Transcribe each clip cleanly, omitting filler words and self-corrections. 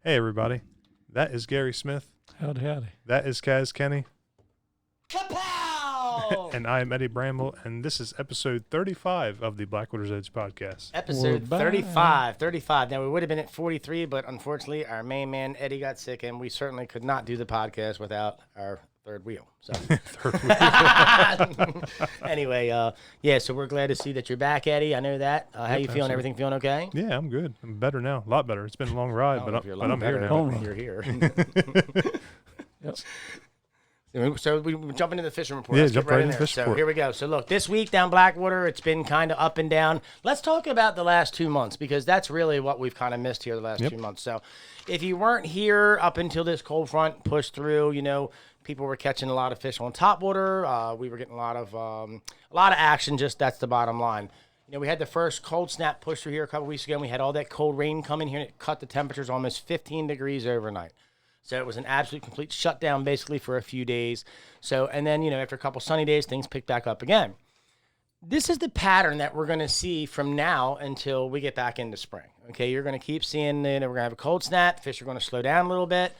Hey, everybody. That is Gary Smith. Howdy, howdy. That is Kaz Kenny. Kapow! And I am Eddie Bramble, and this is episode 35 of the Blackwaters Edge podcast. Episode 35. Now, we would have been at 43, but unfortunately, our main man, Eddie, got sick, and we certainly could not do the podcast without our third wheel. So, anyway, so we're glad to see that you're back, Eddie. I know that. How you feeling? absolutely. Everything feeling okay? Yeah, I'm good. I'm better now. A lot better. It's been a long ride, but I'm here now. You're here. Yep. So we jump into the fishing report. Yeah, Let's jump get right into in the there. fishing So report. here we go. So look, this week down Blackwater, it's been kind of up and down. Let's talk about the last 2 months because that's really what we've kind of missed here the last 2 months. So if you weren't here up until this cold front pushed through, people were catching a lot of fish on topwater. We were getting a lot of action. Just that's the bottom line. We had the first cold snap push through here a couple weeks ago. And we had all that cold rain coming here, and it cut the temperatures almost 15 degrees overnight. So it was an absolute complete shutdown basically for a few days. So, and then, after a couple sunny days, things picked back up again. This is the pattern that we're going to see from now until we get back into spring. Okay, you're going to keep seeing, we're going to have a cold snap. Fish are going to slow down a little bit.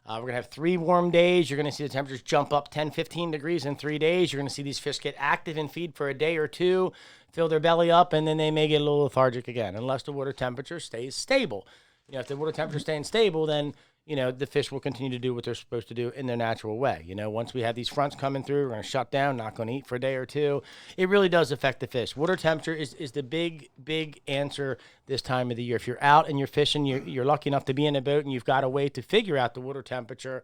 We're going to have 3 warm days. You're going to see the temperatures jump up 10, 15 degrees in 3 days. You're going to see these fish get active and feed for a day or two, fill their belly up, and then they may get a little lethargic again, unless the water temperature stays stable. If the water temperature is staying stable, then the fish will continue to do what they're supposed to do in their natural way. Once we have these fronts coming through, we're going to shut down, not going to eat for a day or two. It really does affect the fish. Water temperature is the big answer this time of the year. If you're out and you're fishing, you're lucky enough to be in a boat and you've got a way to figure out the water temperature,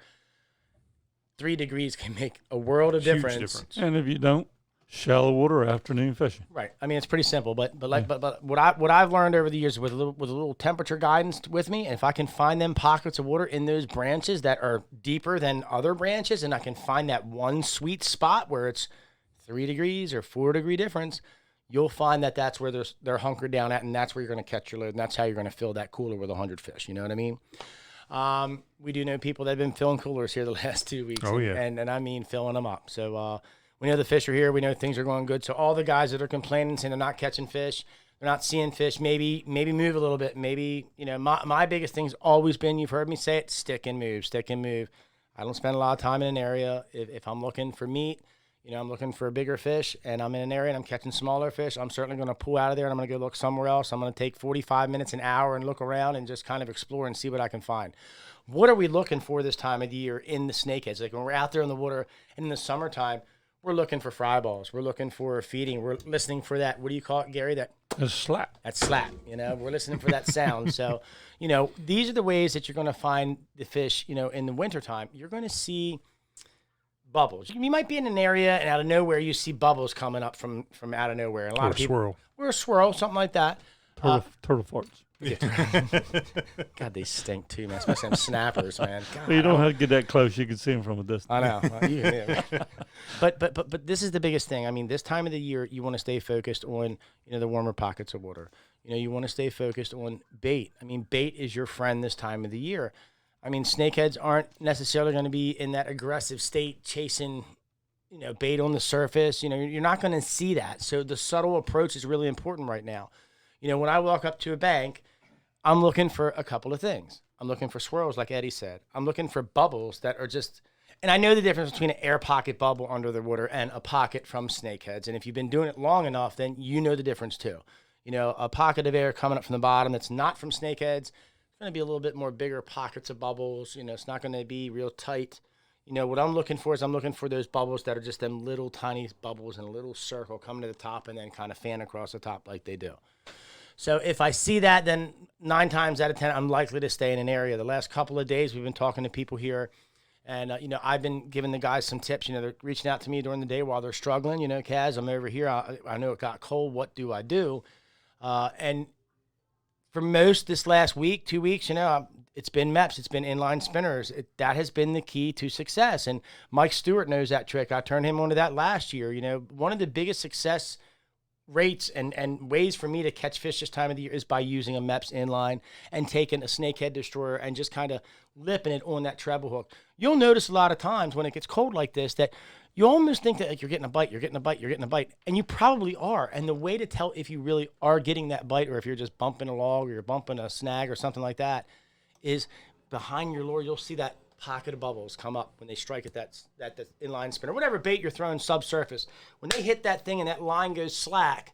3 degrees can make a world of difference. And if you don't, shallow water afternoon fishing. Right. I mean, it's pretty simple, but what I've learned over the years with a little temperature guidance with me, and if I can find them pockets of water in those branches that are deeper than other branches, and I can find that one sweet spot where it's 3 degrees or 4 degree difference, you'll find that that's where they're hunkered down at, and that's where you're going to catch your load, and that's how you're going to fill that cooler with 100 fish. You know what I mean? We do know people that have been filling coolers here the last 2 weeks. Oh, yeah. And I mean filling them up. So, we know the fish are here. We know things are going good. So all the guys that are complaining, saying they're not catching fish, they're not seeing fish, maybe move a little bit. Maybe, my biggest thing's always been, you've heard me say it, stick and move. I don't spend a lot of time in an area. If I'm looking for meat, I'm looking for a bigger fish, and I'm in an area and I'm catching smaller fish, I'm certainly going to pull out of there and I'm going to go look somewhere else. I'm going to take 45 minutes, an hour, and look around and just kind of explore and see what I can find. What are we looking for this time of the year in the snakeheads? Like when we're out there in the water and in the summertime, we're looking for fry balls. We're looking for feeding. We're listening for that. What do you call it, Gary? That slap. That slap. We're listening for that sound. So, these are the ways that you're going to find the fish, in the wintertime. You're going to see bubbles. You might be in an area and out of nowhere you see bubbles coming up from out of nowhere. And a lot of people. Swirl. Or a swirl, something like that. Turtle farts. God, they stink too, man. Especially them snappers, man. God, Well, you don't have to get that close. You can see them from a distance. I know. But this is the biggest thing. I mean, this time of the year, you want to stay focused on, the warmer pockets of water. You want to stay focused on bait. I mean, bait is your friend this time of the year. I mean, snakeheads aren't necessarily going to be in that aggressive state chasing, bait on the surface. You're not going to see that. So the subtle approach is really important right now. When I walk up to a bank, I'm looking for a couple of things. I'm looking for swirls, like Eddie said. I'm looking for bubbles that are just, and I know the difference between an air pocket bubble under the water and a pocket from snakeheads. And if you've been doing it long enough, then you know the difference too. A pocket of air coming up from the bottom that's not from snakeheads, it's going to be a little bit more bigger pockets of bubbles. It's not going to be real tight. What I'm looking for is I'm looking for those bubbles that are just them little tiny bubbles in a little circle coming to the top and then kind of fan across the top like they do. So if I see that, then 9 times out of 10, I'm likely to stay in an area. The last couple of days, we've been talking to people here, and, I've been giving the guys some tips. They're reaching out to me during the day while they're struggling. Kaz, I'm over here. I know it got cold. What do I do? And for most this last week, 2 weeks, it's been MEPS. It's been inline spinners. That has been the key to success. And Mike Stewart knows that trick. I turned him onto that last year. One of the biggest success rates and ways for me to catch fish this time of the year is by using a MEPS inline and taking a snakehead destroyer and just kind of lipping it on that treble hook. You'll notice a lot of times when it gets cold like this that you almost think that you're getting a bite, and you probably are. And the way to tell if you really are getting that bite or if you're just bumping a log or you're bumping a snag or something like that is behind your lure, you'll see that pocket of bubbles come up when they strike at that inline spinner, whatever bait you're throwing subsurface. When they hit that thing and that line goes slack,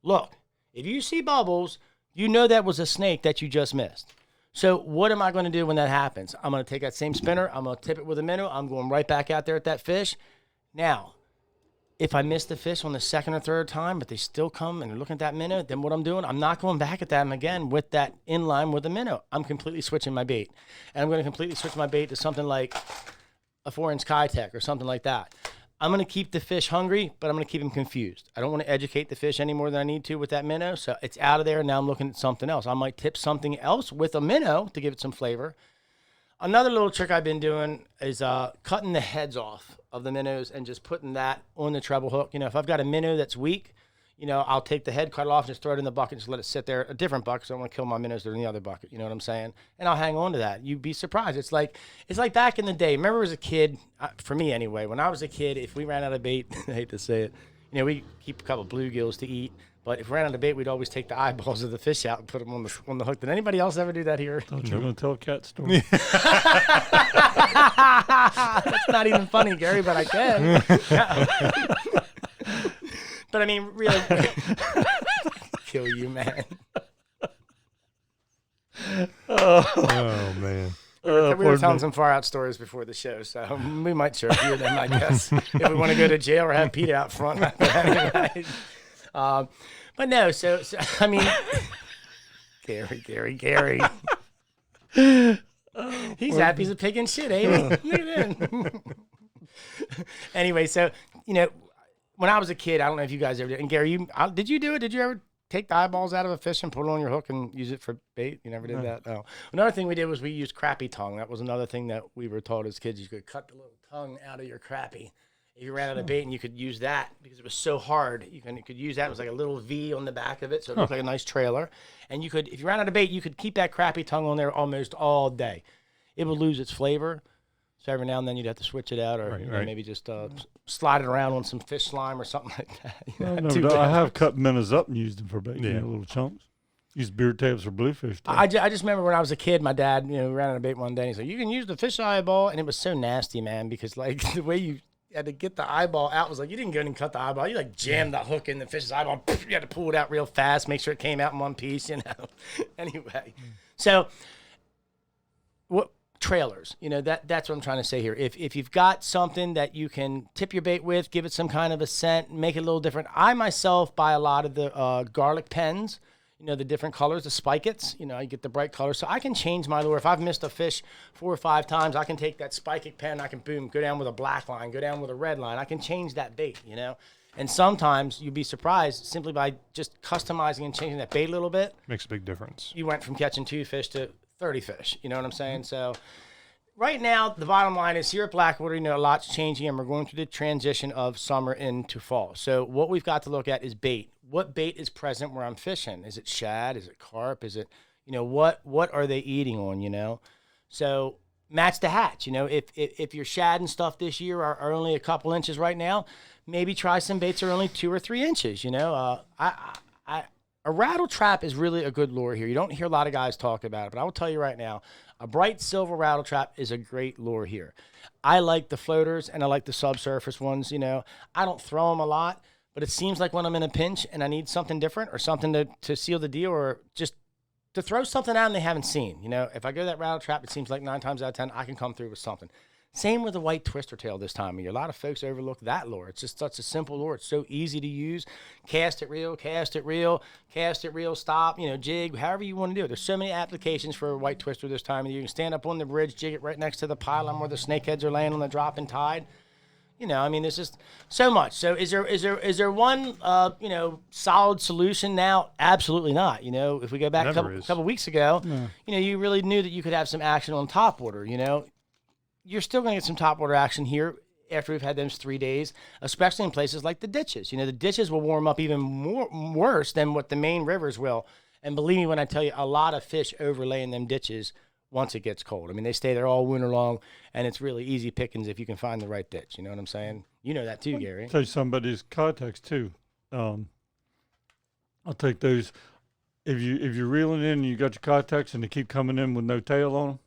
look, if you see bubbles, you know that was a snake that you just missed. So what am I going to do when that happens? I'm going to take that same spinner. I'm going to tip it with a minnow. I'm going right back out there at that fish. Now, if I miss the fish on the second or third time, but they still come and they're looking at that minnow, then what I'm doing, I'm not going back at them again with that inline with the minnow. I'm completely switching my bait. And I'm going to completely switch my bait to something like a 4-inch Kitech or something like that. I'm going to keep the fish hungry, but I'm going to keep them confused. I don't want to educate the fish any more than I need to with that minnow. So it's out of there. Now I'm looking at something else. I might tip something else with a minnow to give it some flavor. Another little trick I've been doing is cutting the heads off of the minnows and just putting that on the treble hook. You know, if I've got a minnow that's weak, you know, I'll take the head, cut it off, and just throw it in the bucket and just let it sit there. A different bucket, so I don't want to kill my minnows that are in the other bucket. You know what I'm saying? And I'll hang on to that. You'd be surprised. It's like back in the day. Remember as a kid, for me anyway, when I was a kid, if we ran out of bait, I hate to say it, you know, we keep a couple bluegills to eat. But if we ran out of bait, we'd always take the eyeballs of the fish out and put them on the hook. Did anybody else ever do that here? Thought you were going to tell a cat story. That's not even funny, Gary, but I can. But I mean, really, kill you, man. Oh man. We were telling some far out stories before the show, so we might show a few of them, I guess, if we want to go to jail or have Pete out front. But no, so I mean, Gary. He's happy as a pig in shit, ain't he? Look at him. Anyway, so, you know, when I was a kid, I don't know if you guys ever did. And Gary, did you do it? Did you ever take the eyeballs out of a fish and put it on your hook and use it for bait? You never did that? No. Another thing we did was we used crappie tongue. That was another thing that we were taught as kids. You could cut the little tongue out of your crappie. If you ran out of bait, and you could use that because it was so hard. You could use that. It was like a little V on the back of it, so it looked like a nice trailer. And you could, if you ran out of bait, you could keep that crappie tongue on there almost all day. It would lose its flavor. So every now and then you'd have to switch it out, or maybe just slide it around on some fish slime or something like that. You know, I have cut minnows up and used them for bait, you know, little chunks. Used beard tabs for bluefish. I just remember when I was a kid, my dad, you know, ran out of bait one day, and he said, "You can use the fish eyeball," and it was so nasty, man, because like the way you had to get the eyeball out was like you didn't go and cut the eyeball. You like jammed the hook in the fish's eyeball. You had to pull it out real fast, make sure it came out in one piece, you know. Anyway, so what trailers? You know, that's what I'm trying to say here. If you've got something that you can tip your bait with, give it some kind of a scent, make it a little different. I myself buy a lot of the garlic pens. You know, the different colors, the spikets, you know, you get the bright colors. So I can change my lure. If I've missed a fish 4 or 5 times, I can take that spiket pen, I can boom, go down with a black line, go down with a red line. I can change that bait, you know. And sometimes you'd be surprised simply by just customizing and changing that bait a little bit. Makes a big difference. You went from catching 2 fish to 30 fish, you know what I'm saying? So right now, the bottom line is here at Blackwater, you know, a lot's changing and we're going through the transition of summer into fall. So what we've got to look at is bait. What bait is present where I'm fishing? Is it shad? Is it carp? Is it, you know, what are they eating on, you know? So match the hatch, you know. If your shad and stuff this year are only a couple inches right now, maybe try some baits that are only 2 or 3 inches, you know. A rattle trap is really a good lure here. You don't hear a lot of guys talk about it, but I will tell you right now, a bright silver rattle trap is a great lure here. I like the floaters and I like the subsurface ones, you know. I don't throw them a lot. But it seems like when I'm in a pinch and I need something different or something to seal the deal or just to throw something out and they haven't seen. You know, if I go that rattle trap, it seems like 9 times out of 10, I can come through with something. Same with the white twister tail this time of year. A lot of folks overlook that lure. It's just such a simple lure. It's so easy to use. Cast it reel, stop, you know, jig, however you want to do it. There's so many applications for a white twister this time of year. You can stand up on the bridge, jig it right next to the pylon where the snakeheads are laying on the dropping tide. You know, I mean, there's just so much. So is there one, you know, solid solution now? Absolutely not. You know, if we go back a couple weeks ago, you know, you really knew that you could have some action on topwater, you know. You're still going to get some topwater action here after we've had those 3 days, especially in places like the ditches. You know, the ditches will warm up even worse than what the main rivers will. And believe me when I tell you, a lot of fish overlay in them ditches once it gets cold. I mean, they stay there all winter long, and it's really easy pickings if you can find the right ditch. You know what I'm saying? You know that too, Gary. I'll tell you somebody's contacts too. I'll take those. If you're reeling in and you got your contacts and they keep coming in with no tail on them,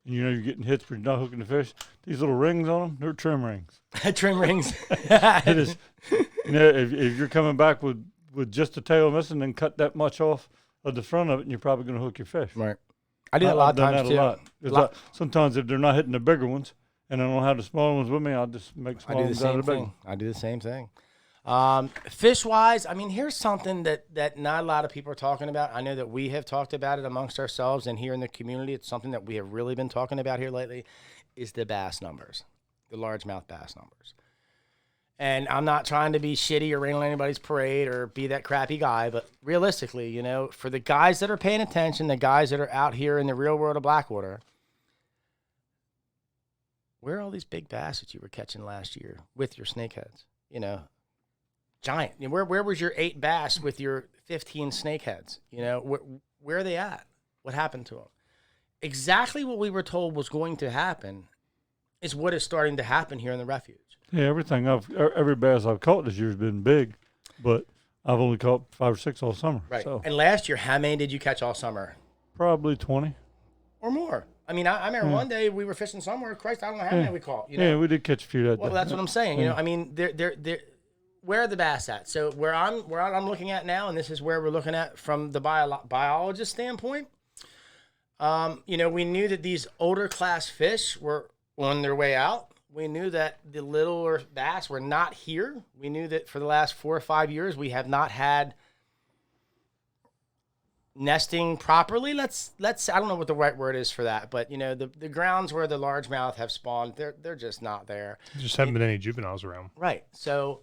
and you know you're getting hits, but you're not hooking the fish. These little rings on them, they're trim rings. Trim rings. It is. You know, if you're coming back with just the tail missing, then cut that much off of the front of it, and you're probably going to hook your fish. Right. I do that a lot of times too. A lot. Sometimes if they're not hitting the bigger ones, and I don't have the smaller ones with me, I'll just make small ones out of the big. I do the same thing. Fish wise, I mean, here's something that not a lot of people are talking about. I know that we have talked about it amongst ourselves and here in the community. It's something that we have really been talking about here lately, is the bass numbers, the largemouth bass numbers. And I'm not trying to be shitty or rain on anybody's parade or be that crappy guy, but realistically, you know, for the guys that are paying attention, the guys that are out here in the real world of Blackwater, where are all these big bass that you were catching last year with your snakeheads? You know, giant. Where was your 8 bass with your 15 snakeheads? You know, where are they at? What happened to them? Exactly what we were told was going to happen is what is starting to happen here in the refuge. Yeah, every bass I've caught this year has been big, but I've only caught 5 or 6 all summer. Right. So. And last year, how many did you catch all summer? Probably 20 or more. I mean, I remember one day we were fishing somewhere. Christ, I don't know how many we caught. You know? Yeah, we did catch a few that day. Well, that's what I'm saying. You know, I mean, where are the bass at? So where I'm looking at now, and this is where we're looking at from the biologist standpoint. You know, we knew that these older class fish were on their way out. We knew that the littler bass were not here. We knew that for the last 4 or 5 years, we have not had nesting properly. Let's I don't know what the right word is for that, but you know, the grounds where the largemouth have spawned, they're just not there. There just haven't been any juveniles around. Right. So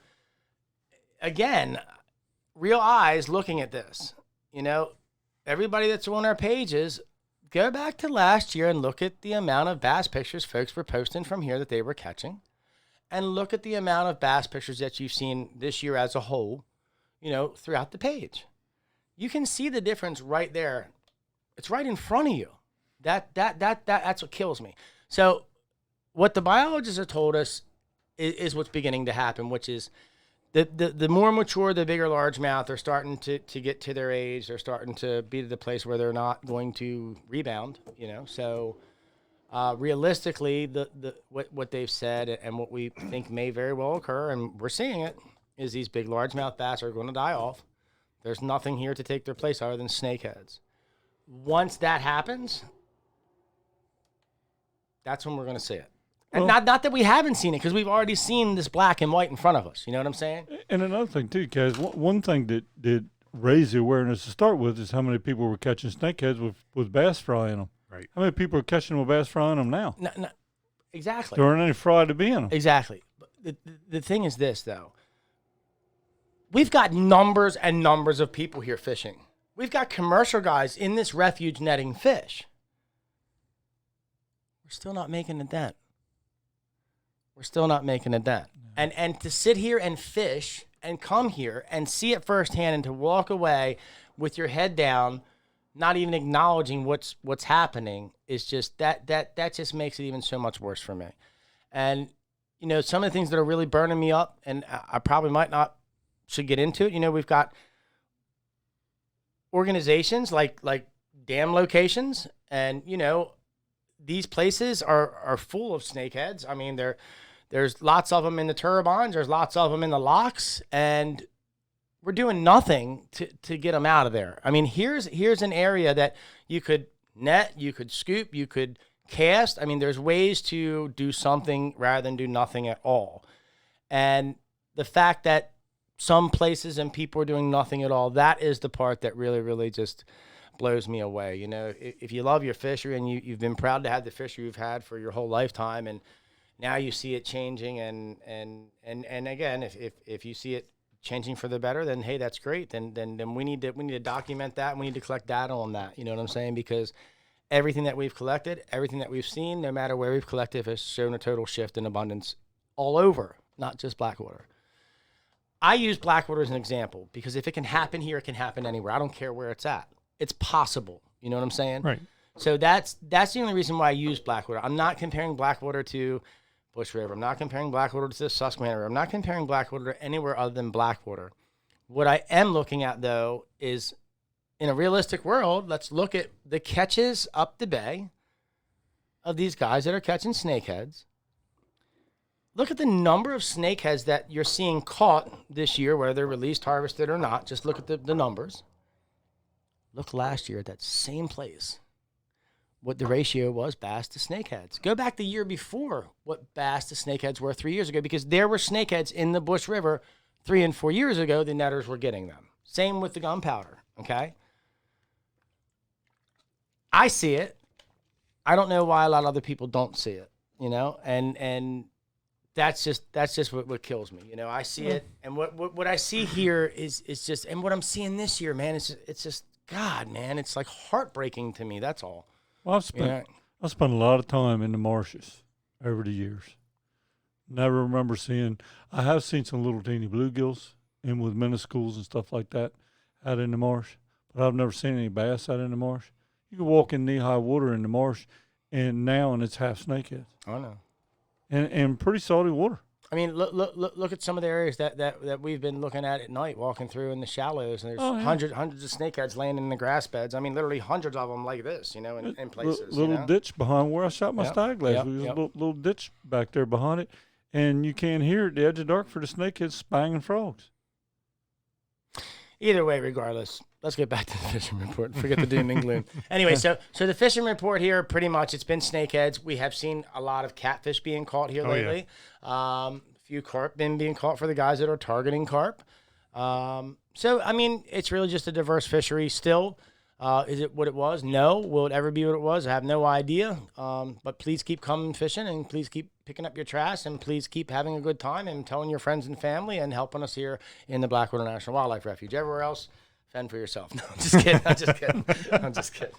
again, real eyes looking at this. You know, everybody that's on our pages, go back to last year and look at the amount of bass pictures folks were posting from here that they were catching, and look at the amount of bass pictures that you've seen this year as a whole, you know, throughout the page. You can see the difference right there. It's right in front of you. That's what kills me. So what the biologists have told us is what's beginning to happen, which is the more mature, the bigger largemouth, they're starting to get to their age. They're starting to be to the place where they're not going to rebound, you know. So realistically, what they've said and what we think may very well occur, and we're seeing it, is these big largemouth bass are going to die off. There's nothing here to take their place other than snakeheads. Once that happens, that's when we're going to see it. And not that we haven't seen it, because we've already seen this black and white in front of us. You know what I'm saying? And another thing, too, guys, one thing that raised the awareness to start with is how many people were catching snakeheads with bass fry in them. Right. How many people are catching them with bass fry in them now? No, exactly. There aren't any fry to be in them. Exactly. But the thing is this, though. We've got numbers and numbers of people here fishing. We've got commercial guys in this refuge netting fish. We're still not making a dent. We're still not making a dent. No. And to sit here and fish and come here and see it firsthand and to walk away with your head down, not even acknowledging what's happening, is just that just makes it even so much worse for me. And, you know, some of the things that are really burning me up, and I probably should get into it. You know, we've got organizations like dam locations, and, you know, these places are full of snakeheads. I mean, there's lots of them in the turbines. There's lots of them in the locks, and we're doing nothing to get them out of there. I mean, here's an area that you could net, you could scoop, you could cast. I mean, there's ways to do something rather than do nothing at all. And the fact that some places and people are doing nothing at all, that is the part that really, really just blows me away. You know, if you love your fishery and you've been proud to have the fishery you've had for your whole lifetime, and now you see it changing, and again, if you see it changing for the better, then hey, that's great. Then we need to document that, and we need to collect data on that. You know what I'm saying? Because everything that we've collected, everything that we've seen, no matter where we've collected, has shown a total shift in abundance all over, not just Blackwater. I use Blackwater as an example because if it can happen here, it can happen anywhere. I don't care where it's at. It's possible. You know what I'm saying? Right. So that's the only reason why I use Blackwater. I'm not comparing Blackwater to Bush River. I'm not comparing Blackwater to the Susquehanna River. I'm not comparing Blackwater to anywhere other than Blackwater. What I am looking at, though, is in a realistic world, let's look at the catches up the bay of these guys that are catching snakeheads. Look at the number of snakeheads that you're seeing caught this year, whether they're released, harvested, or not. Just look at the numbers. Look last year at that same place, what the ratio was bass to snakeheads. Go back the year before what bass to snakeheads were 3 years ago, because there were snakeheads in the Bush River 3 and 4 years ago. The netters were getting them. Same with the gunpowder, okay? I see it. I don't know why a lot of other people don't see it, and that's just what kills me. I see it, and what I see here is just, and what I'm seeing this year, man, it's just God, man, it's like heartbreaking to me. That's all. Well, I've spent a lot of time in the marshes over the years. Never remember I have seen some little teeny bluegills in with minuscules and stuff like that out in the marsh, but I've never seen any bass out in the marsh. You can walk in knee-high water in the marsh, and it's half snakeheads. I know. And pretty salty water. I mean, look at some of the areas that we've been looking at night, walking through in the shallows, and there's hundreds of snakeheads laying in the grass beds. I mean, literally hundreds of them like this, in places. Little ditch behind where I shot my stag glass. There's a little ditch back there behind it, and you can't hear at the edge of dark for the snakeheads spanging frogs. Either way, regardless, let's get back to the fishing report. Forget the doom and gloom. Anyway, so the fishing report here, pretty much, it's been snakeheads. We have seen a lot of catfish being caught here lately. A few carp being caught for the guys that are targeting carp. So, I mean, it's really just a diverse fishery still. Is it what it was? No. Will it ever be what it was? I have no idea. But please keep coming fishing, and please keep picking up your trash, and please keep having a good time and telling your friends and family and helping us here in the Blackwater National Wildlife Refuge. Everywhere else, fend for yourself. No, I'm just kidding. I'm just kidding.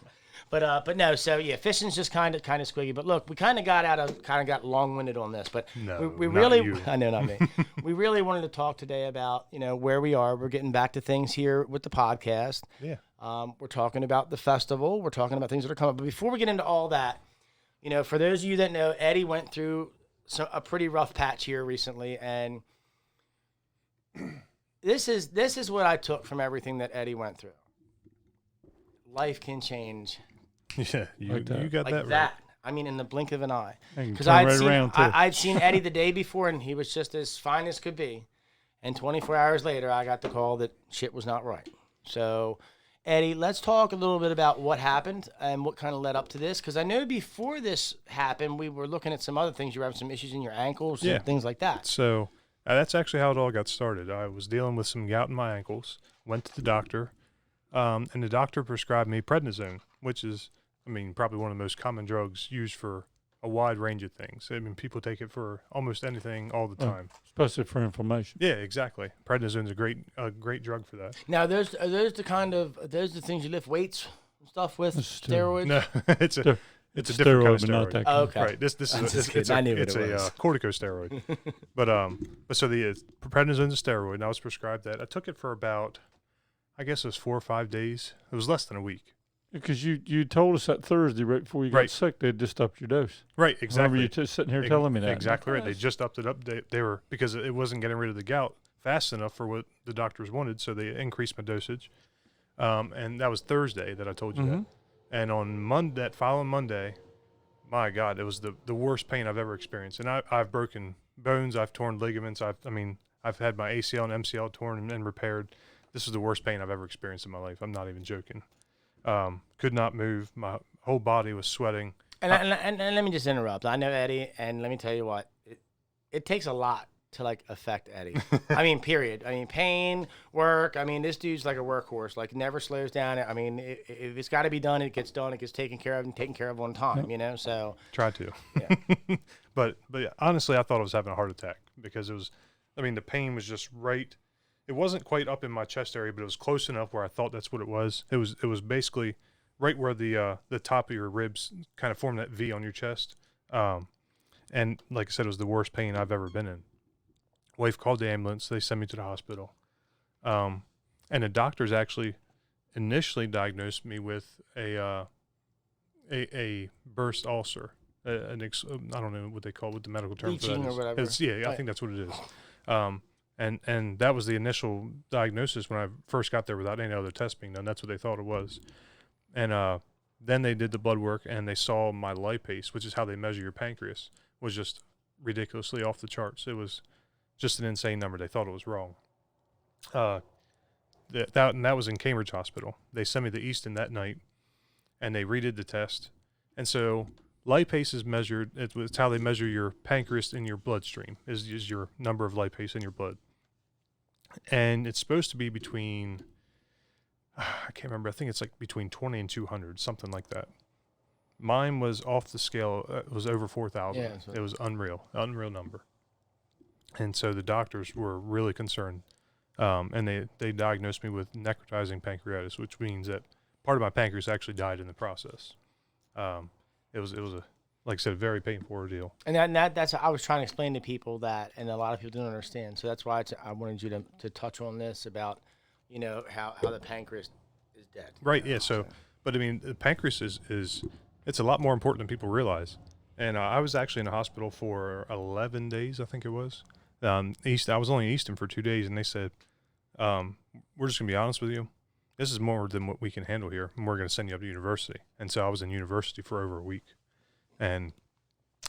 But no. So yeah, fishing's just kind of squiggy. But look, we kind of got long-winded on this. But we really, I know, not me. We really wanted to talk today about where we are. We're getting back to things here with the podcast. Yeah. We're talking about the festival. We're talking about things that are coming. But before we get into all that, for those of you that know, Eddie went through a pretty rough patch here recently, and this is what I took from everything that Eddie went through. Life can change. Yeah, you got like that that. right. I mean, in the blink of an eye. Because I'd seen Eddie the day before, and he was just as fine as could be. And 24 hours later, I got the call that shit was not right. So, Eddie, let's talk a little bit about what happened and what kind of led up to this. Because I know before this happened, we were looking at some other things. You were having some issues in your ankles and things like that. So that's actually how it all got started. I was dealing with some gout in my ankles, went to the doctor, and the doctor prescribed me prednisone, which is, probably one of the most common drugs used for a wide range of things. People take it for almost anything all the time. Especially for inflammation. Yeah, exactly. Prednisone's a great drug for that. Now, are those the things you lift weights and stuff with? Steroids? No, it's a different kind of steroid. Not that oh, okay. Right. This is it's a corticosteroid. But so the prednisone's a steroid, and I was prescribed that. I took it for about, I guess it was 4 or 5 days. It was less than a week. Because you told us that Thursday right before you got sick, they had just upped your dose. Right, exactly. Remember you sitting here telling me that. Exactly right. They just upped it up. They were, because it wasn't getting rid of the gout fast enough for what the doctors wanted, so they increased my dosage. And that was Thursday that I told you that. And on that following Monday, my God, it was the worst pain I've ever experienced. And I've broken bones, I've torn ligaments, I've had my ACL and MCL torn and repaired. This is the worst pain I've ever experienced in my life. I'm not even joking. Could not move. My whole body was sweating. And let me just interrupt. I know Eddie, and let me tell you what, it takes a lot to affect Eddie. Period. Pain, work. This dude's like a workhorse. Never slows down. If it's got to be done, it gets done. It gets taken care of and taken care of on time. So try to. Yeah. but honestly, I thought I was having a heart attack because it was. The pain was just right. It wasn't quite up in my chest area, but it was close enough where I thought that's what it was. It was basically right where the top of your ribs kind of form that V on your chest. And like I said, it was the worst pain I've ever been in. Wife called the ambulance. They sent me to the hospital. And the doctors actually initially diagnosed me with a burst ulcer. I don't know what they call it, what the medical term for that is. Or whatever. I think that's what it is. And that was the initial diagnosis when I first got there without any other tests being done. That's what they thought it was. And Then they did the blood work, and they saw my lipase, which is how they measure your pancreas, was just ridiculously off the charts. It was just an insane number. They thought it was wrong. That was in Cambridge Hospital. They sent me to Easton that night, and they redid the test. And so lipase is measured. It's how they measure your pancreas in your bloodstream, is your number of lipase in your blood. And it's supposed to be between, I can't remember, I think it's like between 20 and 200, something like that. Mine was off the scale. It was over 4,000. Yeah, so it was unreal number. And so the doctors were really concerned. And they diagnosed me with necrotizing pancreatitis, which means that part of my pancreas actually died in the process. It was a, like I said, a very painful ordeal. And that's I was trying to explain to people that, and a lot of people don't understand. So that's why I wanted you to touch on this about, how the pancreas is dead. Right. Yeah. So, but I mean, the pancreas is it's a lot more important than people realize. And I was actually in the hospital for 11 days, I think it was. I was only in Easton for 2 days, and they said, we're just gonna be honest with you. This is more than what we can handle here, and we're going to send you up to university. And so I was in university for over a week, and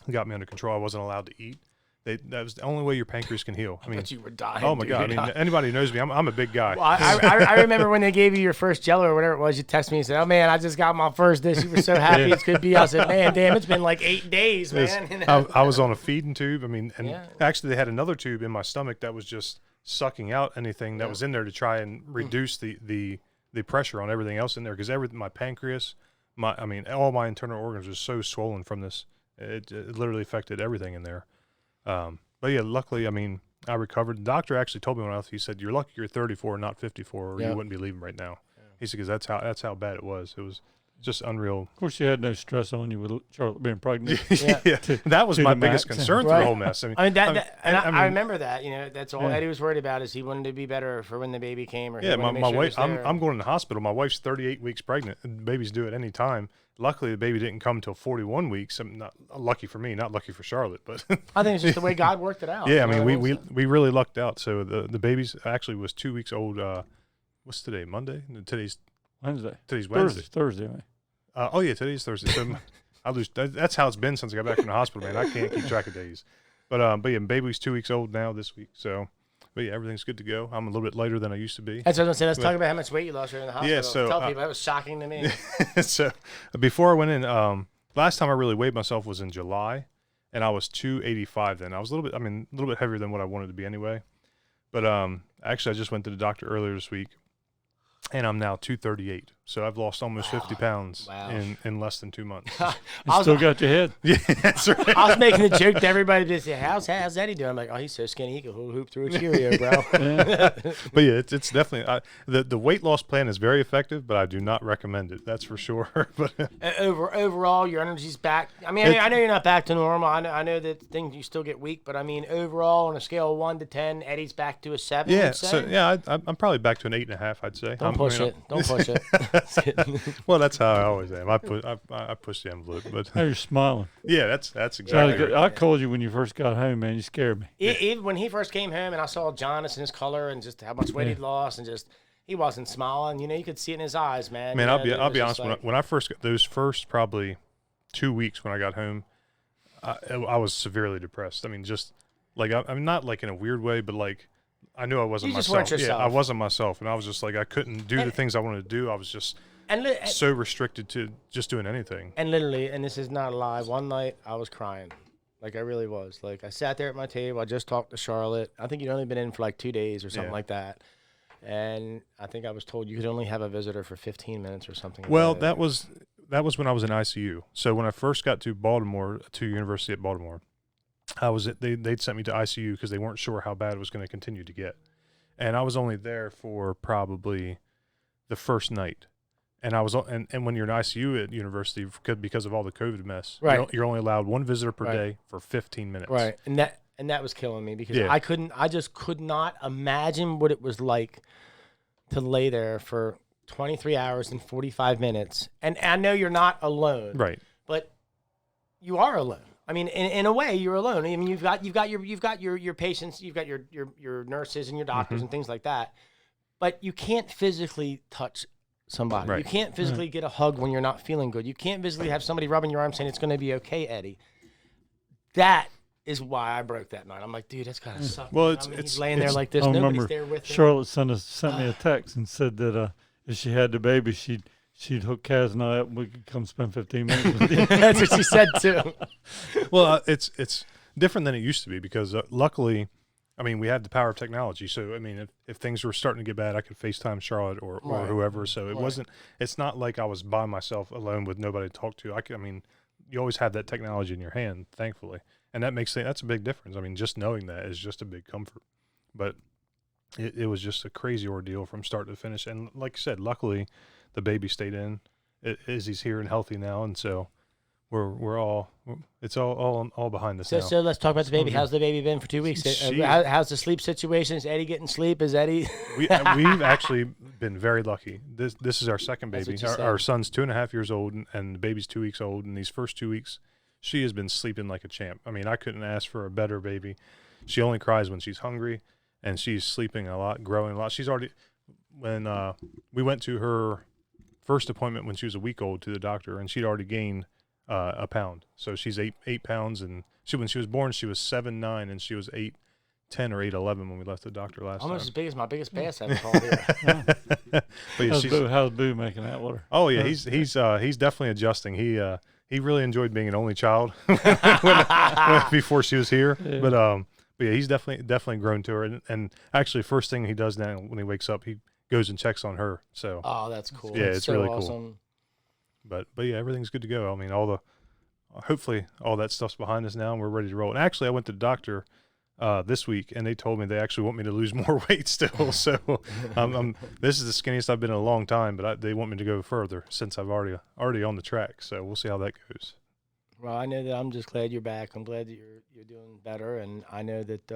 it got me under control. I wasn't allowed to eat. That was the only way your pancreas can heal. I mean, but you were dying. Oh my God! I mean, anybody who knows me, I'm a big guy. Well, I remember when they gave you your first Jello or whatever it was. You texted me and said, "Oh man, I just got my first dish." You were so happy it's could be. I said, "Man, damn, it's been like 8 days, man." I was on a feeding tube. I mean, and actually they had another tube in my stomach that was just sucking out anything that was in there to try and reduce the pressure on everything else in there, because my pancreas, all my internal organs are so swollen from this. It literally affected everything in there. But yeah, luckily, I mean, I recovered. The doctor actually told me when I left, he said, "You're lucky you're 34, not 54, or you wouldn't be leaving right now." Yeah. He said, because that's how bad it was. It was just unreal. Of course, you had no stress on you with Charlotte being pregnant. Yeah. That was my biggest concern through the whole mess. I remember that. That's all Eddie was worried about, is he wanted to be better for when the baby came. Or my wife. I'm going to the hospital. My wife's 38 weeks pregnant. And babies do it any time. Luckily, the baby didn't come until 41 weeks. I'm not lucky for me, not lucky for Charlotte, but I think it's just the way God worked it out. Yeah, I mean, we really lucked out. So the baby's actually was 2 weeks old. What's today? Monday? Today's Wednesday. Today's Wednesday. Thursday. Right? Today's Thursday. So I lose. That's how it's been since I got back from the hospital, man. I can't keep track of days. But yeah, baby's 2 weeks old now this week. So, but yeah, everything's good to go. I'm a little bit lighter than I used to be. That's what I was going to say. Let's talk about how much weight you lost during the hospital. Yeah, so tell people that was shocking to me. So before I went in, last time I really weighed myself was in July, and I was 285 then. I was a little bit heavier than what I wanted to be anyway. But actually, I just went to the doctor earlier this week, and I'm now 238. So I've lost almost 50 pounds in less than 2 months. You still got your head. Yeah, that's right. I was making a joke to everybody to say, how's Eddie doing? I'm like, oh, he's so skinny, he can hoop through a Cheerio, bro. But yeah, it's definitely, the weight loss plan is very effective, but I do not recommend it. That's for sure. But overall, your energy's back. I know you're not back to normal. I know that things, you still get weak, but I mean, overall, on a scale of 1 to 10, Eddie's back to a 7. Yeah, so yeah, I'm probably back to an 8.5, I'd say. Don't push it. Well, that's how I always am. I push the envelope, but how you're smiling. Yeah, that's exactly right. I called you when you first got home, man. You scared me. Even when he first came home, and I saw Jonas and his color and just how much weight he'd lost, and just he wasn't smiling. You could see it in his eyes, man. Man, I'll be honest. When I first got those first probably 2 weeks when I got home, I was severely depressed. I mean, just like I'm not like in a weird way, but like I knew I wasn't myself. Yeah, I wasn't myself, and I was just like I couldn't do the things I wanted to do. I was just so restricted to just doing anything. And literally, and this is not a lie, one night I was crying. Like I really was. Like I sat there at my table. I just talked to Charlotte. I think you'd only been in for like 2 days or something like that. And I think I was told you could only have a visitor for 15 minutes or something. Well, that was when I was in ICU. So when I first got to Baltimore, to University at Baltimore, they'd sent me to ICU because they weren't sure how bad it was going to continue to get. And I was only there for probably the first night. And I was, and when you're in ICU at university, because of all the COVID mess, you're only allowed one visitor per day for 15 minutes. Right, and that was killing me because I just could not imagine what it was like to lay there for 23 hours and 45 minutes. And I know you're not alone, right? But you are alone. I mean, in a way, you're alone. I mean, you've got your patients, you've got your nurses and your doctors and things like that, but you can't physically touch somebody. Right. You can't physically get a hug when you're not feeling good. You can't physically have somebody rubbing your arm saying it's going to be okay, Eddie. That is why I broke that night. I'm like, dude, that's gotta suck. Well, man. it's- he's laying there like this. I Nobody's remember there with him. Charlotte sent me a text and said that if she had the baby, she'd hook Kaz and I up and we could come spend 15 minutes with you. That's what she said too. Well, it's different than it used to be because luckily, I mean, we had the power of technology. So I mean, if things were starting to get bad, I could FaceTime Charlotte or Right. whoever. So it Right. wasn't. It's not like I was by myself alone with nobody to talk to. I mean, you always have that technology in your hand, thankfully, and that's a big difference. I mean, just knowing that is just a big comfort. But it was just a crazy ordeal from start to finish. And like I said, luckily, the baby stayed in. Izzy's here and healthy now, and so it's all behind us now. So let's talk about the baby. How's the baby been for 2 weeks? How's the sleep situation? Is Eddie getting sleep? Is Eddie? We've actually been very lucky. This is our second That's baby. what you said. Our son's 2.5 years old, and the baby's 2 weeks old. And these first 2 weeks, she has been sleeping like a champ. I mean, I couldn't ask for a better baby. She only cries when she's hungry, and she's sleeping a lot, growing a lot. She's already when we went to her first appointment when she was a week old to the doctor, and she'd already gained a pound. So she's 8 pounds, and when she was born, she was 7'9", and she was 8'10" or 8'11" when we left the doctor last Almost time. as big as my biggest bass I've called here. But yeah, How's Boo making that water? oh yeah, he's definitely adjusting. He really enjoyed being an only child before she was here. Yeah. But yeah, he's definitely grown to her. And actually, first thing he does now when he wakes up, he goes and checks on her. So Oh, that's cool. Yeah, That's it's so really cool. awesome. But yeah, everything's good to go. I mean, hopefully all that stuff's behind us now, and we're ready to roll. And actually, I went to the doctor this week, and they told me they actually want me to lose more weight still. So this is the skinniest I've been in a long time, but they want me to go further since I've already on the track. So we'll see how that goes. Well, I know that I'm just glad you're back. I'm glad that you're doing better, and I know that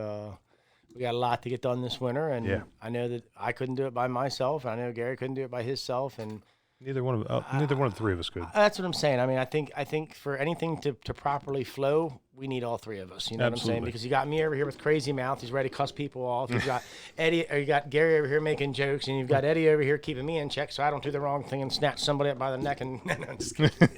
we got a lot to get done this winter, and Yeah. I know that I couldn't do it by myself, and I know Gary couldn't do it by himself, and Neither one of the three of us could. that's what I'm saying. I mean, I think for anything to properly flow, we need all three of us. You know what I'm saying? Absolutely. Because you got me over here with crazy mouth. He's ready to cuss people off. You've got Eddie, or you got Gary over here making jokes, and you've got Eddie over here keeping me in check so I don't do the wrong thing and snatch somebody up by the neck. And I'm just kidding.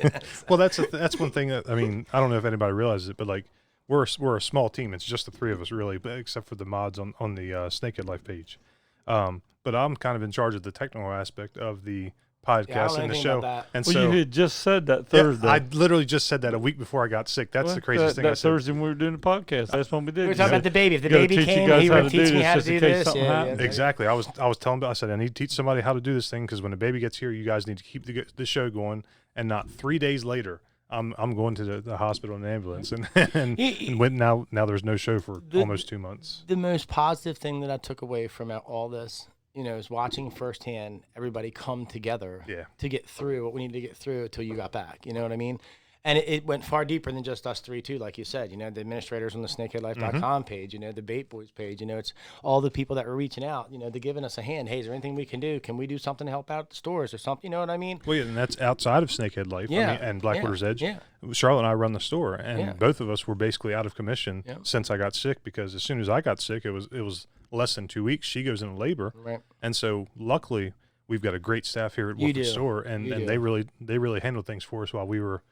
Well, that's one thing that, I mean, I don't know if anybody realizes it, but like we're a small team. It's just the three of us really, but except for the mods on the Snakehead Life page. But I'm kind of in charge of the technical aspect of the podcast and the show. And Well, so you had just said that Thursday. I literally just said that a week before I got sick. That's the craziest thing I That said. Thursday when we were doing the podcast. That's when we did. We were You talking said, about the baby. If the "You gotta baby teach you came, guys he how would to teach do me this how to just in do case this. something Yeah, happens." yeah. Exactly. I was telling. I said I need to teach somebody how to do this thing because when the baby gets here, you guys need to keep the show going, and not 3 days later. I'm going to the hospital in an ambulance, and when now there's no show for almost 2 months. The most positive thing that I took away from all this, is watching firsthand everybody come together to get through what we need to get through until you got back. You know what I mean? And it went far deeper than just us three, too, like you said. The administrators on the snakeheadlife.com page, the Bait Boys page, it's all the people that were reaching out, they're giving us a hand. Hey, is there anything we can do? Can we do something to help out the stores or something? You know what I mean? Well, yeah, and that's outside of Snakehead Life and Blackwaters Edge. Yeah. Charlotte and I run the store, and both of us were basically out of commission since I got sick because as soon as I got sick, it was less than 2 weeks. She goes into labor, Right. and so luckily we've got a great staff here at Wolford Store, and they really handled things for us while we were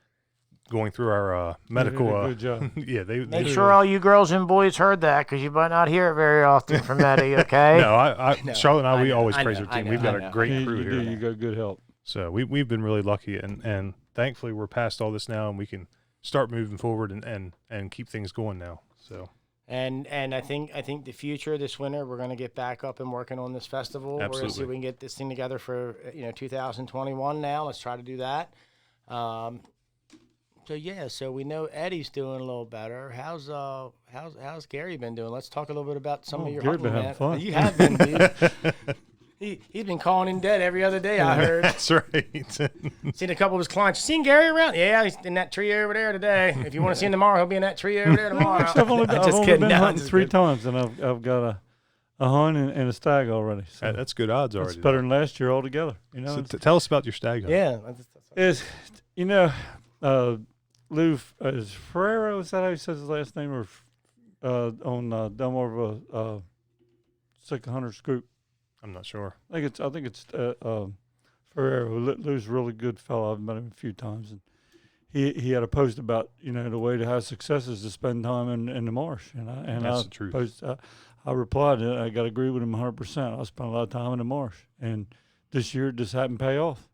going through our medical. Good job. Yeah, Make sure all you girls and boys heard that because you might not hear it very often from Eddie, okay? No, Charlotte and we always praise our I team. know, We've got I know. a great crew here. You got good help. So we've been really lucky, and thankfully we're past all this now, and we can start moving forward and keep things going now. So. And I think the future this winter we're going to get back up and working on this festival. Absolutely. We're going to see if we can get this thing together for 2021. Now let's try to do that. So we know Eddie's doing a little better. How's Gary been doing? Let's talk a little bit about some of your Gary hunting, been man. having fun. You have been, dude. He's been calling in dead every other day. I heard. That's right. Seen a couple of his clients. Seen Gary around? Yeah, he's in that tree over there today. If you want to see him tomorrow, he'll be in that tree over there tomorrow. Actually, I've only Just been kidding. No, hunting just 3 kidding. times, and I've got a hunt and a stag already. So That's good odds already. it's better than last year altogether. So tell us about your stag hunt. Yeah. Is Lou is Ferrero? Is that how he says his last name? Or on Delmarva Sika Hunters Group? I'm not sure. I think it's Ferrero. Lou's a really good fellow. I've met him a few times, and he had a post about the way to have success is to spend time in the marsh, That's the truth. I replied, I got to agree with him 100%. I spent a lot of time in the marsh, and this year it just happened to pay off.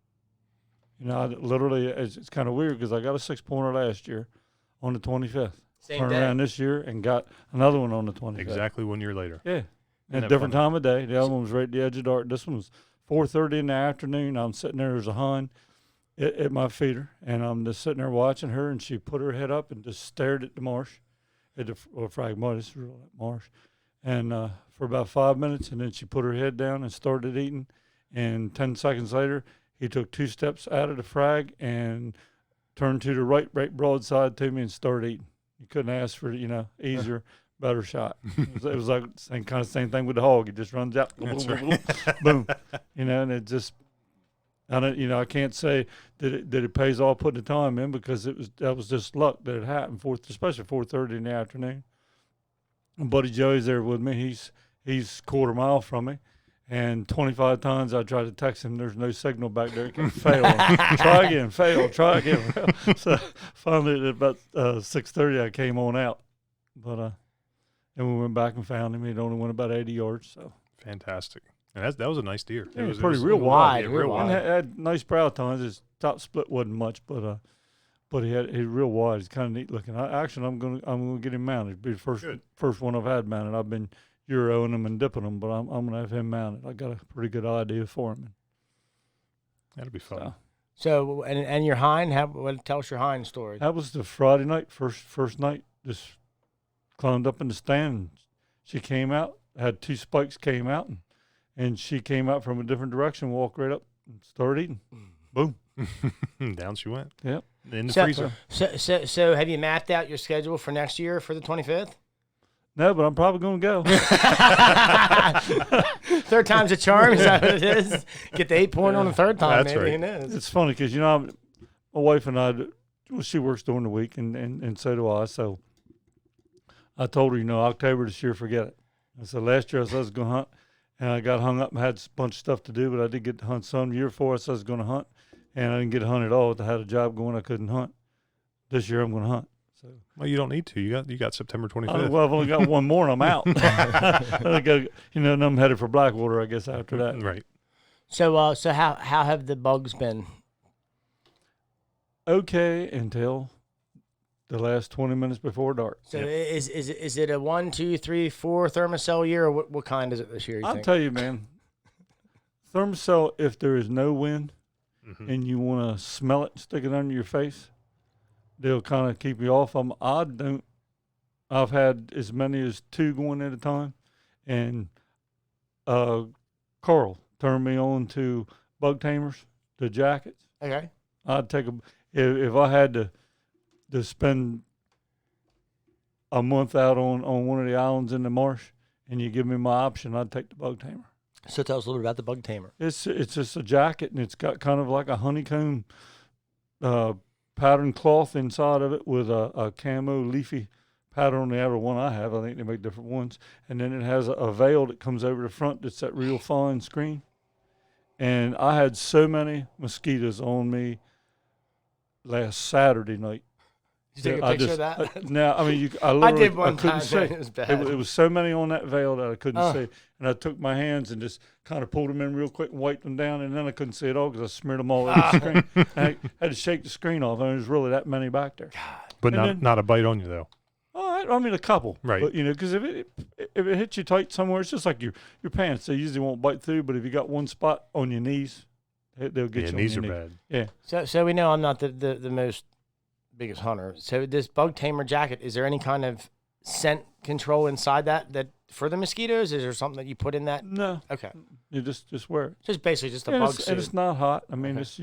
I literally, it's kind of weird because I got a 6-pointer last year on the 25th. Turned around this year and got another one on the 25th. Exactly 1 year later. Yeah. At a different time of day. The other one was right at the edge of dark. This one was 4:30 in the afternoon. I'm sitting there as a hind at my feeder, and I'm just sitting there watching her, and she put her head up and just stared at the marsh, at the Phragmites, marsh, and for about 5 minutes, and then she put her head down and started eating, and 10 seconds later, he took 2 steps out of the frag and turned to the right broadside to me and started eating. You couldn't ask for, easier, better shot. It was like same thing with the hog. It just runs out, boom, boom, and it just, I can't say that it pays off putting the time in because that was just luck that it happened, especially 4:30 in the afternoon. And Buddy Joey's there with me. He's quarter mile from me. And 25 times I tried to text him. There's no signal back there. It can fail. Try again. Fail. Try again. So finally at about 6:30 I came on out. But and we went back and found him. He'd only went about 80 yards. So fantastic. And that was a nice deer. Yeah, it was real wide. Yeah, real wide. And had nice brow tines. His top split wasn't much, but he's real wide. He's kind of neat looking. I'm gonna get him mounted. It'll be the first one I've had mounted. I've been Euroing them and dipping them, but I'm going to have him mounted. I got a pretty good idea for him. That'll be fun. So and your hind, tell us your hind story. That was the Friday night, first night, just climbed up in the stand. She came out, had 2 spikes came out, and she came out from a different direction, walked right up and started eating. Boom. Down she went. Yep. In the freezer. So have you mapped out your schedule for next year for the 25th? No, but I'm probably going to go. Third time's a charm, is that what it is? Get the 8-point on the third time, that's maybe. right. Who knows? It's funny because, my wife and I, she works during the week, and so do I. So I told her, October this year, forget it. I said, last year I said I was going to hunt, and I got hung up and had a bunch of stuff to do, but I did get to hunt some. The year before I said I was going to hunt, and I didn't get to hunt at all. I had a job going, I couldn't hunt. This year I'm going to hunt. So. Well, you don't need to. You got September 25th. Well, I've only got one more, and I'm out. I go, and I'm headed for Blackwater, I guess, after that. Right. So, how have the bugs been? Okay, until the last 20 minutes before dark. So, is it a 1, 2, 3, 4 thermocell year, or what kind is it this year? I'll tell you, man. Thermocell, if there is no wind, and you want to smell it, stick it under your face. They'll kind of keep you off. I've had as many as 2 going at a time, and Carl turned me on to bug tamers, the jackets. Okay. I'd take if I had to spend a month out on one of the islands in the marsh, and you give me my option, I'd take the bug tamer. So tell us a little bit about the bug tamer. It's just a jacket, and it's got kind of like a honeycomb pattern cloth inside of it with a camo leafy pattern on the outer one I have. I think they make different ones. And then it has a veil that comes over the front that's that real fine screen. And I had so many mosquitoes on me last Saturday night. Did you take a picture of that? No, I mean, I did one couldn't time. see. It was bad. It was so many on that veil that I couldn't see. And I took my hands and just kind of pulled them in real quick and wiped them down, and then I couldn't see it all because I smeared them all over the screen. I had to shake the screen off, and there was really that many back there. But not a bite on you, though. I mean, a couple. Right. But, because if it hits you tight somewhere, it's just like your pants. They usually won't bite through, but if you got one spot on your knees, they'll get you on knees your are knee. bad. Yeah. So we know I'm not the most biggest hunter. So this bug tamer jacket, is there any kind of scent control inside that for the mosquitoes? Is there something that you put in that? No. Okay. You just wear it. Just basically just a And bug it's, suit. and it's not hot. I mean, Okay. it's,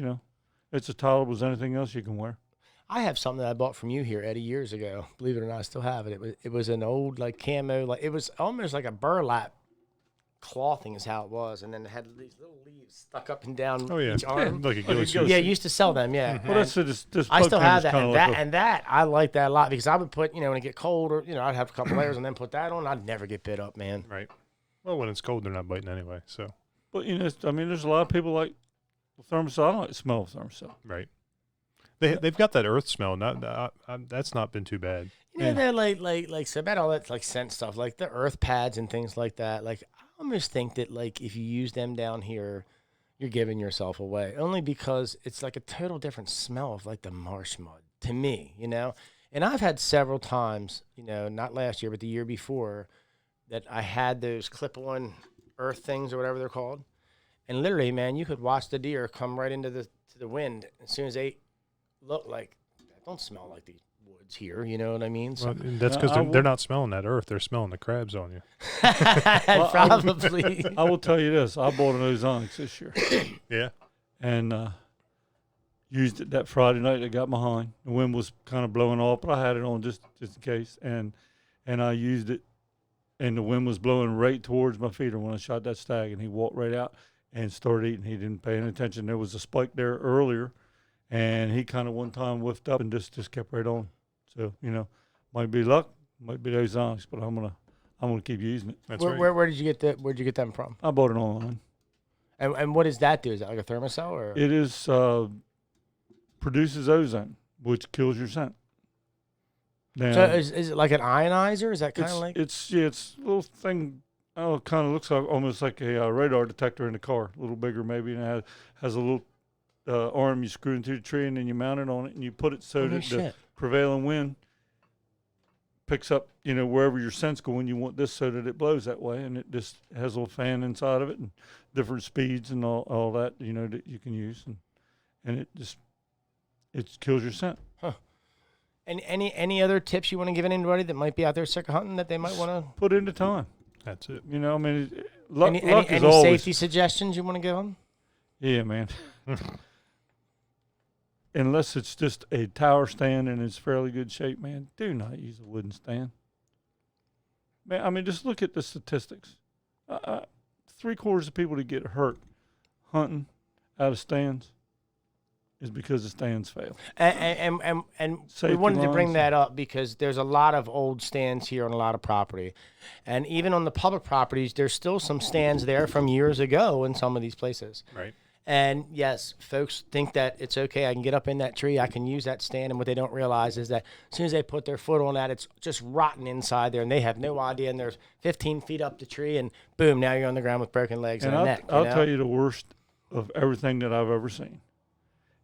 it's as tolerable as anything else you can wear. I have something that I bought from you here, Eddie, years ago. Believe it or not, I still have it. It was an old camo, it was almost like a burlap clothing is how it was, and then it had these little leaves stuck up and down each arm. Like a ghillie suit. Yeah, used to sell them. Yeah. Well, that's this. I still have that, and that I like that a lot because I would put, when it get cold, or I'd have a couple layers and then put that on. I'd never get bit up, man. Right. Well, when it's cold, they're not biting anyway. So. But there's a lot of people like thermosol. I don't like the smell of thermosol. Right. They've got that earth smell. That's not been too bad. You know, they're like so about all that like scent stuff, like the earth pads and things like that. Like I almost think that like if you use them down here, you're giving yourself away. Only because it's like a total different smell of like the marsh mud to me, you know. And I've had several times, you know, not last year but the year before, that I had those clip-on earth things or whatever they're called, and literally, man, you could watch the deer come right into the wind as soon as they look like that. Don't smell like these woods here, you know what I mean? So, Well, that's because they're not smelling that earth; they're smelling the crabs on you. probably. I will tell you this: I bought an ozonics this year. Yeah. And used it that Friday night. I got behind. The wind was kind of blowing off, but I had it on just in case. And I used it, and the wind was blowing right towards my feeder when I shot that stag. And he walked right out and started eating. He didn't pay any attention. There was a spike there earlier, and he kind of one time whiffed up and just kept right on. So you know, might be luck, might be those ozonics, but I'm gonna keep using it. That's where, right. where did you get that? Where'd you get them from? I bought it online. And what does that do? Is that like a thermocell or? It is produces ozone, which kills your scent. Now, So is it like an ionizer? Is that kind of like? it's a little thing. Oh, it kind of looks like almost like a radar detector in the car, a little bigger maybe, and it has a little arm you screw into the tree, and then you mount it on it, and you put it so that the prevailing wind picks up, you know, wherever your scent's going. You want this so that it blows that way, and it just has a little fan inside of it and different speeds and all that, you know, that you can use, and it kills your scent. Huh. And any other tips you want to give anybody that might be out there sika hunting that they might want to put into time? That's it. You know, I mean, luck is any always safety suggestions you want to give them? Yeah, man. Unless it's just a tower stand and it's fairly good shape, man, do not use a wooden stand. Man, I mean, just look at the statistics. 3/4 of people that get hurt hunting out of stands is because the stands fail. And we wanted to bring that up because there's a lot of old stands here on a lot of property. And even on the public properties, there's still some stands there from years ago in some of these places. Right. And yes, folks think that it's okay. I can get up in that tree. I can use that stand. And what they don't realize is that as soon as they put their foot on that, it's just rotten inside there. And they have no idea. And there's 15 feet up the tree. And boom, now you're on the ground with broken legs and a neck. I'll tell you the worst of everything that I've ever seen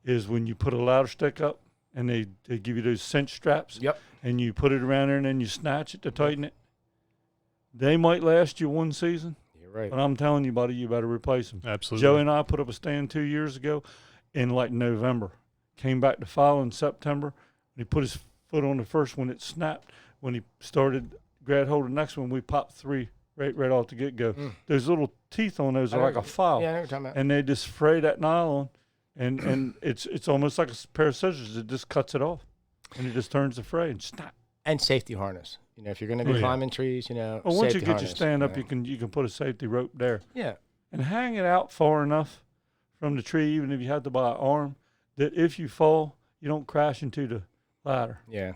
is when you put a ladder stick up and they give you those cinch straps. Yep. And you put it around there and then you snatch it to tighten it. They might last you one season. Right. But I'm telling you, buddy, you better replace them. Absolutely. Joey and I put up a stand 2 years ago in like November. Came back to file in September. And he put his foot on the first one. It snapped. When he started, grabbed hold of the next one, we popped 3 right off the get-go. Those little teeth on those are like a file. Yeah, I know what you're talking about. And they just fray that nylon. And it's almost like a pair of scissors. It just cuts it off. And it just turns the fray and snap. And safety harness. You know, if you're going to be climbing trees, you know, well, once you safety get harness, your stand up, you can put a safety rope there. Yeah. And hang it out far enough from the tree, even if you have to buy an arm, that if you fall, you don't crash into the ladder. Yeah.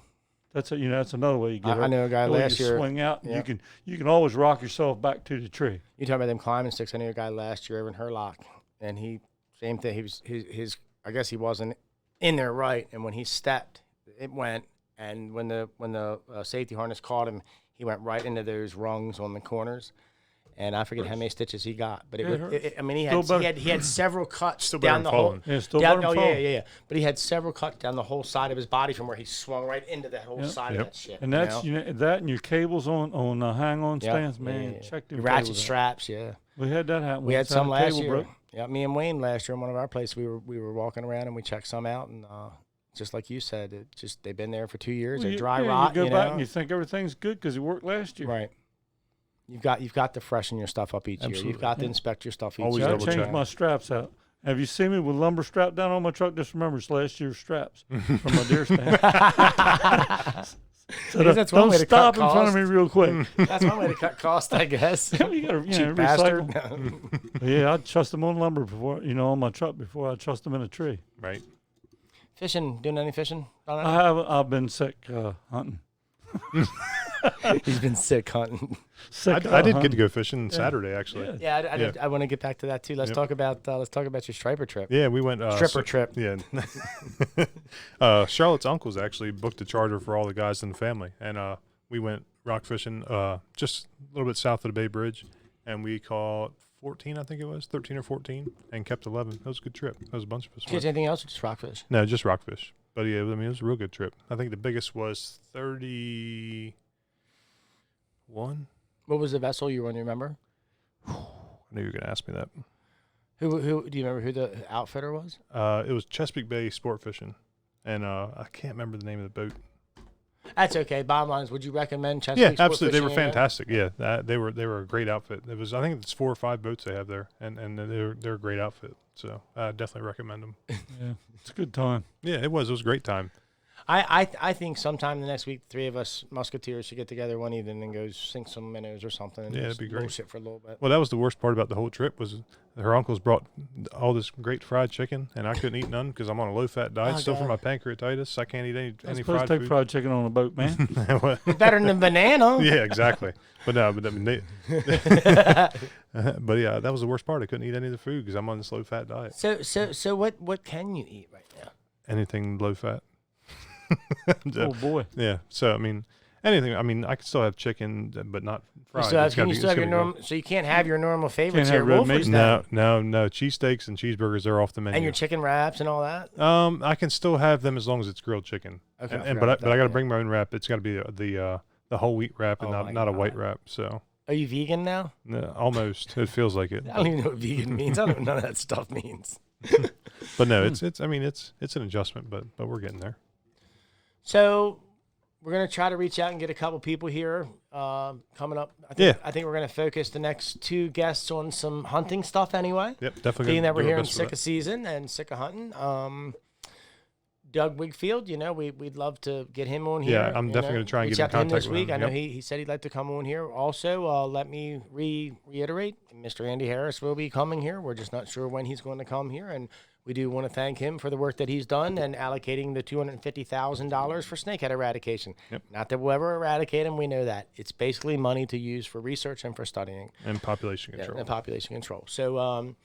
That's that's another way you get I know a guy last year. Swing out, Yeah. you can always rock yourself back to the tree. You talking about them climbing sticks? I knew a guy last year over in Hurlock, and he same thing. He was his I guess he wasn't in there right, and when he stepped, it went. And when the safety harness caught him, he went right into those rungs on the corners, and I forget how many stitches he got. But I mean, he had several cuts down the whole. Yeah, still better than falling. Yeah. But he had several cuts down the whole side of his body from where he swung right into that whole side of that shit. And that's that and your cables on hang-on stands, man. Yeah. Check them ratchet straps. Yeah. We had that happen. We had some last year. Broke. Yeah, me and Wayne last year in one of our places, we were walking around and we checked some out, and just like you said, they've been there for 2 years. They're dry rot. You go back and you think everything's good because it worked last year. Right. You've got to freshen your stuff up each year. You've got to inspect your stuff each year. I changed my straps out. Have you seen me with lumber strap down on my truck? Just remember, it's last year's straps from my deer stand. So that's one way to stop in front of me real quick. That's one way to cut costs, I guess. You got to recycle. Yeah, I'd trust them on lumber before, on my truck before I trust them in a tree. Right. Fishing, doing any fishing? I've been sick hunting. He's been sick hunting. I did get to go fishing Saturday, actually. Yeah, I want to get back to that too. Let's talk about your striper trip. Yeah, we went Stripper trip. Yeah, Charlotte's uncles actually booked a charter for all the guys in the family, and we went rock fishing just a little bit south of the Bay Bridge, and we caught 14, I think it was 13 or 14, and kept 11. That was a good trip. That was a bunch of us. Catch anything else or just rockfish? No, just rockfish. But yeah, I mean, it was a real good trip. I think the biggest was 31. What was the vessel you were on? You remember? I knew you were going to ask me that. Who do you remember who the outfitter was? It was Chesapeake Bay Sport Fishing, and I can't remember the name of the boat. That's okay. Bottom line is, would you recommend Chesapeake? Yeah, Sport absolutely. They were Fishing again? fantastic. Yeah, they were a great outfit. It was, I think it's 4 or 5 boats they have there, and they're a great outfit. So I definitely recommend them. Yeah, it's a good time. Yeah, it was. It was a great time. I think sometime the next week, 3 of us Musketeers should get together one evening and go sink some minnows or something. And Yeah, just it'd be great. Bullshit for a little bit. Well, that was the worst part about the whole trip was her uncles brought all this great fried chicken, and I couldn't eat none because I'm on a low-fat diet. Still for my pancreatitis, I can't eat any Supposed fried to take food. fried chicken on a boat, man. Better than banana. Yeah, exactly. But no, but I mean, but yeah, that was the worst part. I couldn't eat any of the food because I'm on this low-fat diet. So what can you eat right now? Anything low-fat. Oh boy. Yeah. So I mean, anything. I mean, I can still have chicken, but not fried. So It's gotta you be- still it's have your gotta be normal. So you can't have your normal favorites Can't here. have red Wolford's meat? down. No. Cheesesteaks and cheeseburgers are off the menu. And your chicken wraps and all that. I can still have them as long as it's grilled chicken. Okay, I And forgot but I got to about bring my own wrap. It's got to be the whole wheat wrap and Oh my not a white God. wrap. So Are you vegan now? no, almost. It feels like it. I don't even know what vegan means. I don't know what none of that stuff means. But no, it's. I mean, it's an adjustment, but we're getting there. So we're gonna try to reach out and get a couple people here coming up. I think we're gonna focus the next 2 guests on some hunting stuff anyway. Yep, definitely. Being that we're do our here in best for Sika that. season and Sika hunting. Doug Wigfield, we'd love to get him on here. Yeah, I'm definitely gonna try and reach get in out to him contact this with him, week. I know yep. he said he'd like to come on here. Also, let me reiterate, Mr. Andy Harris will be coming here. We're just not sure when he's going to come here, and we do want to thank him for the work that he's done and allocating the $250,000 for snakehead eradication. Yep. Not that we'll ever eradicate them, we know that. It's basically money to use for research and for studying. And population Yeah, control. and population control. So,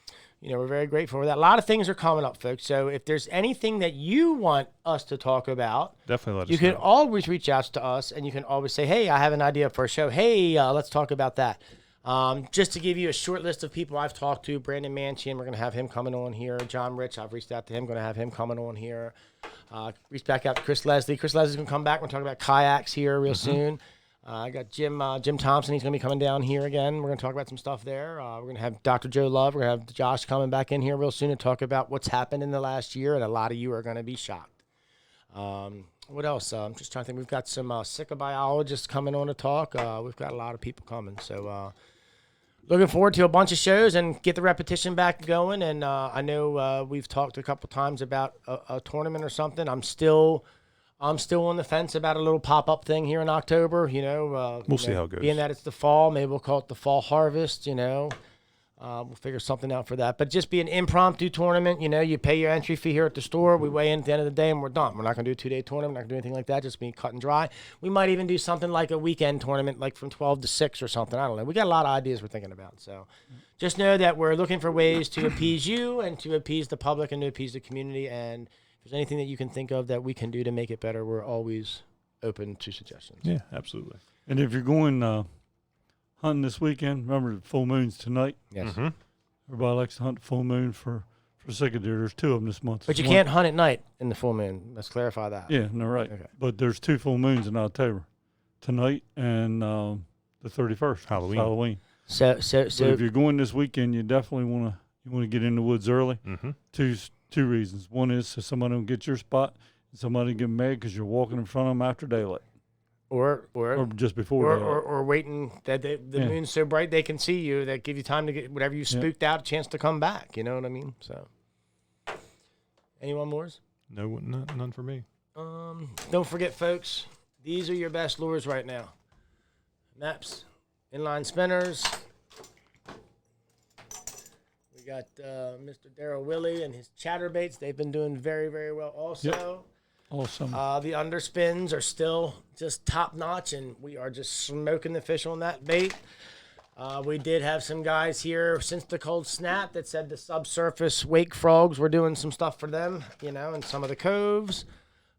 we're very grateful for that. A lot of things are coming up, folks. So if there's anything that you want us to talk about, Definitely let us you can know. always reach out to us, and you can always say, hey, I have an idea for a show. Hey, let's talk about that. Just to give you a short list of people I've talked to, Brandon Manchin, we're going to have him coming on here. John Rich, I've reached out to him, going to have him coming on here. Reached back out to Chris Leslie. Chris Leslie's going to come back. We're talking about kayaks here real soon. I got Jim Thompson. He's going to be coming down here again. We're going to talk about some stuff there. We're going to have Dr. Joe Love. We're going to have Josh coming back in here real soon to talk about what's happened in the last year, and a lot of you are going to be shocked. What else? I'm just trying to think. We've got some Sika biologists coming on to talk. We've got a lot of people coming. So looking forward to a bunch of shows and get the repetition back going. And I know we've talked a couple times about a tournament or something. I'm still on the fence about a little pop-up thing here in October. We'll see how it goes. Being that it's the fall, maybe we'll call it the fall harvest. We'll figure something out for that. But just be an impromptu tournament. You pay your entry fee here at the store. We weigh in at the end of the day, and we're done. We're not going to do a 2-day tournament. We're not going to do anything like that. Just be cut and dry. We might even do something like a weekend tournament, like from 12 to 6 or something. I don't know. We got a lot of ideas we're thinking about. So just know that we're looking for ways to appease you and to appease the public and to appease the community. And if there's anything that you can think of that we can do to make it better, we're always open to suggestions. Yeah, absolutely. And if you're going hunting this weekend, remember the full moon's tonight. Yes. Mm-hmm. Everybody likes to hunt the full moon for Sika deer. There's 2 of them this month. But you One- can't hunt at night in the full moon. Let's clarify that. Yeah, no, right. Okay. But there's 2 full moons in October, tonight and the 31st, Halloween. Halloween. So But if you're going this weekend, you definitely want to get in the woods early. Mm-hmm. Two reasons. One is so somebody don't get your spot, and somebody get mad because you're walking in front of them after daylight or just before daylight. or waiting that the Yeah. moon's so bright they can see you, that give you time to get whatever you spooked out a chance to come back. You know what I mean? So, anyone more? No, none for me. Don't forget, folks, these are your best lures right now. Maps, inline spinners. We got Mr. Darryl Willie and his chatterbaits. They've been doing very, very well also. Awesome. The underspins are still just top notch, and we are just smoking the fish on that bait. We did have some guys here since the cold snap that said the subsurface wake frogs, we're doing some stuff for them, in some of the coves.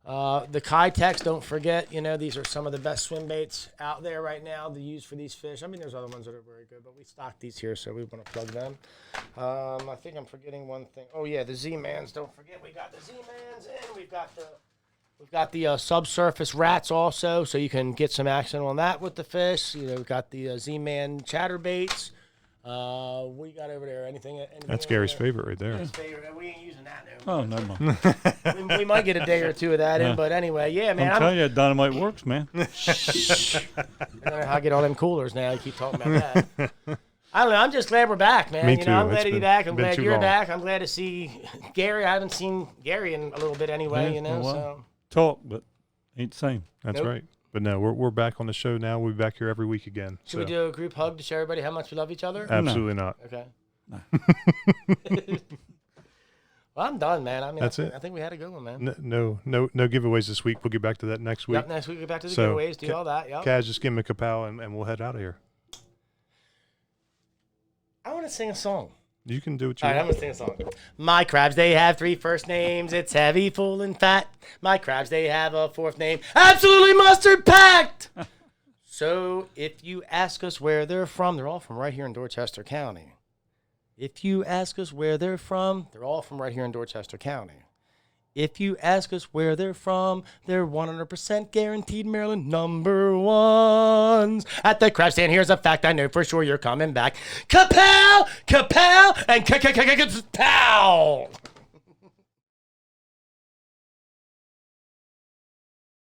The Kitex, don't forget, these are some of the best swim baits out there right now to use for these fish. I mean, there's other ones that are very good, but we stock these here, so we want to plug them. I think I'm forgetting one thing. Oh, yeah, the Z-Mans. Don't forget, we got the Z-Mans, and we've got the subsurface rats also, so you can get some action on that with the fish. We've got the Z-Man chatterbaits. What do you got over there? Anything That's Gary's favorite right there. We ain't using that no more. Oh, never mind. we might get a day or two of that in, but anyway, yeah, man. I'm telling you, dynamite works, man. I don't know how I get all them coolers now. You keep talking about that. I don't know. I'm just glad we're back, man. Me too. I'm glad to be back. I'm been glad too you're long. back. I'm glad to see Gary. I haven't seen Gary in a little bit anyway, Yeah, well, so. Talk, but ain't the same. That's Nope. right. But no, we're back on the show now. We'll be back here every week again. Should we do a group hug to show everybody how much we love each other? Absolutely not. Okay. No. Well, I'm done, man. I mean, That's it. I think we had a good one, man. No giveaways this week. We'll get back to that next week. Yep, next week we'll get back to the So, giveaways, do all that. Yep. Kaz, just give him a kapow and we'll head out of here. I want to sing a song. You can do what you All right, I'm want. going to sing a song. My crabs, they have 3 first names. It's heavy, full, and fat. My crabs, they have a 4th name. Absolutely mustard packed! So if you ask us where they're from, they're all from right here in Dorchester County. If you ask us where they're from, they're all from right here in Dorchester County. If you ask us where they're from, they're 100% guaranteed Maryland #1s. At the crab stand, here's a fact I know for sure you're coming back. Kapow! Kapow! And kapow!